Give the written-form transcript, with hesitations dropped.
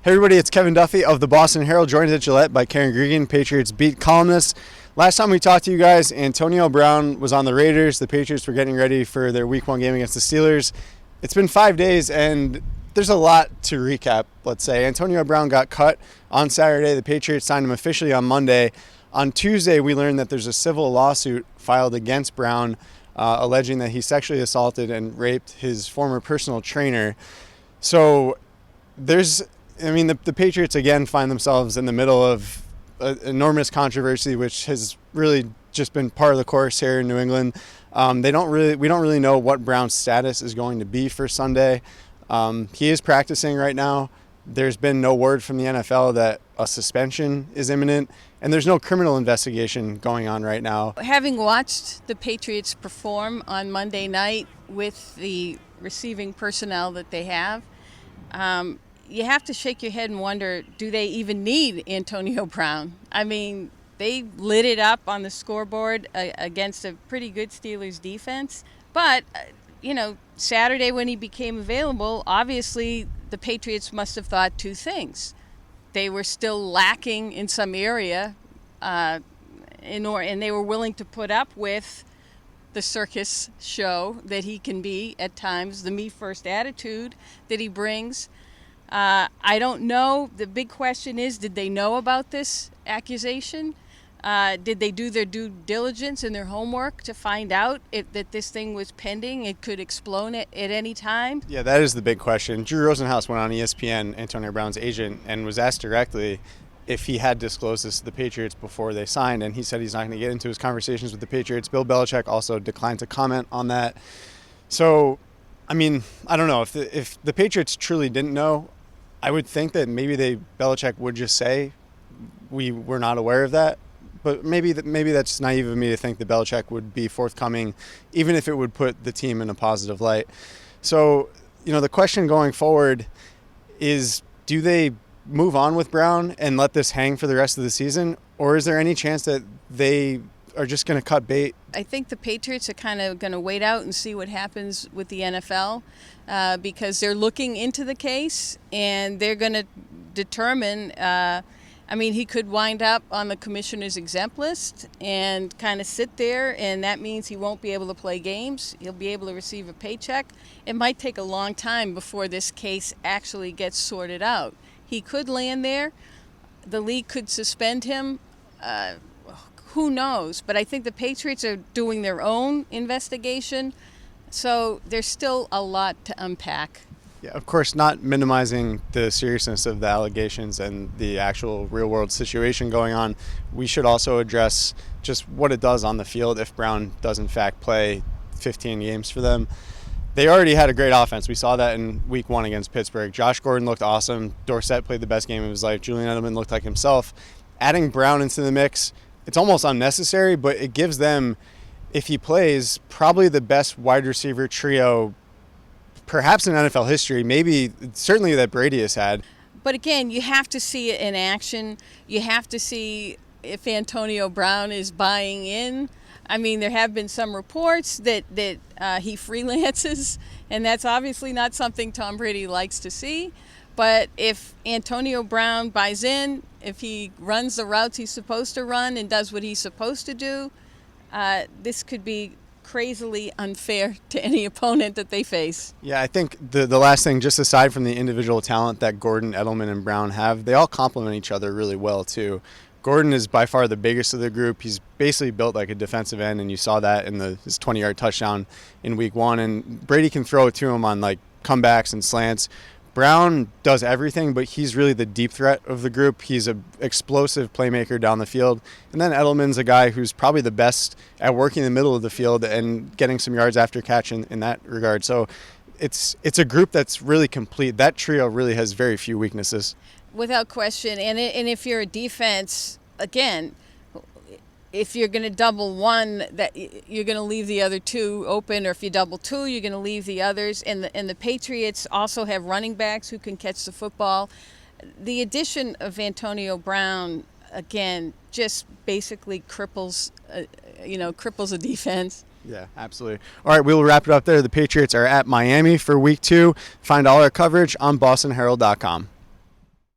Hey everybody, it's Kevin Duffy of the Boston Herald, joined at Gillette by Karen Guregian, Patriots beat columnist. Last time we talked to you guys, Antonio Brown was on the Raiders. The Patriots were getting ready for their Week 1 game against the Steelers. It's been 5 days, and there's a lot to recap, let's say. Antonio Brown got cut on Saturday. The Patriots signed him officially on Monday. On Tuesday, we learned that there's a civil lawsuit filed against Brown, alleging that he sexually assaulted and raped his former personal trainer. So the Patriots again find themselves in the middle of an enormous controversy, which has really just been part of the course here in New England. We don't really know what Brown's status is going to be for Sunday. He is practicing right now. There's been no word from the NFL that a suspension is imminent, and there's no criminal investigation going on right now. Having watched the Patriots perform on Monday night with the receiving personnel that they have, you have to shake your head and wonder, do they even need Antonio Brown? I mean, they lit it up on the scoreboard against a pretty good Steelers defense. But, Saturday when he became available, obviously the Patriots must have thought two things. They were still lacking in some area, and they were willing to put up with the circus show that he can be at times, the me-first attitude that he brings. I don't know. The big question is, did they know about this accusation? Did they do their due diligence and their homework to find out that this thing was pending? It could explode at any time. Yeah, that is the big question. Drew Rosenhaus went on ESPN, Antonio Brown's agent, and was asked directly if he had disclosed this to the Patriots before they signed, and he said he's not going to get into his conversations with the Patriots. Bill Belichick also declined to comment on that. So, I don't know. If the Patriots truly didn't know, I would think that maybe Belichick would just say, we were not aware of that. But maybe that's naive of me to think that Belichick would be forthcoming, even if it would put the team in a positive light. So, the question going forward is, do they move on with Brown and let this hang for the rest of the season? Or is there any chance that they are just going to cut bait? I think the Patriots are kind of going to wait out and see what happens with the NFL because they're looking into the case and they're going to determine. He could wind up on the commissioner's exempt list and kind of sit there, and that means he won't be able to play games. He'll be able to receive a paycheck. It might take a long time before this case actually gets sorted out. He could land there. The league could suspend him. Who knows? But I think the Patriots are doing their own investigation, so there's still a lot to unpack. Yeah, of course, not minimizing the seriousness of the allegations and the actual real-world situation going on. We should also address just what it does on the field if Brown does, in fact, play 15 games for them. They already had a great offense. We saw that in Week 1 against Pittsburgh. Josh Gordon looked awesome. Dorsett played the best game of his life. Julian Edelman looked like himself. Adding Brown into the mix, it's almost unnecessary, but it gives them, if he plays, probably the best wide receiver trio perhaps in NFL history, certainly that Brady has had. But again, you have to see it in action. You have to see if Antonio Brown is buying in. There have been some reports that he freelances, and that's obviously not something Tom Brady likes to see. But if Antonio Brown buys in, if he runs the routes he's supposed to run and does what he's supposed to do, this could be crazily unfair to any opponent that they face. Yeah, I think the last thing, just aside from the individual talent that Gordon, Edelman, and Brown have, they all complement each other really well, too. Gordon is by far the biggest of the group. He's basically built like a defensive end, and you saw that in his 20-yard touchdown in Week 1. And Brady can throw it to him on like comebacks and slants. Brown does everything, but he's really the deep threat of the group. He's an explosive playmaker down the field. And then Edelman's a guy who's probably the best at working in the middle of the field and getting some yards after catch in that regard. So it's a group that's really complete. That trio really has very few weaknesses. Without question. And if you're a defense, again, if you're going to double one, that you're going to leave the other two open, or if you double two, you're going to leave the others. And the Patriots also have running backs who can catch the football. The addition of Antonio Brown, again, just basically cripples a defense. Yeah, absolutely. All right, we'll wrap it up there. The Patriots are at Miami for Week 2. Find all our coverage on BostonHerald.com.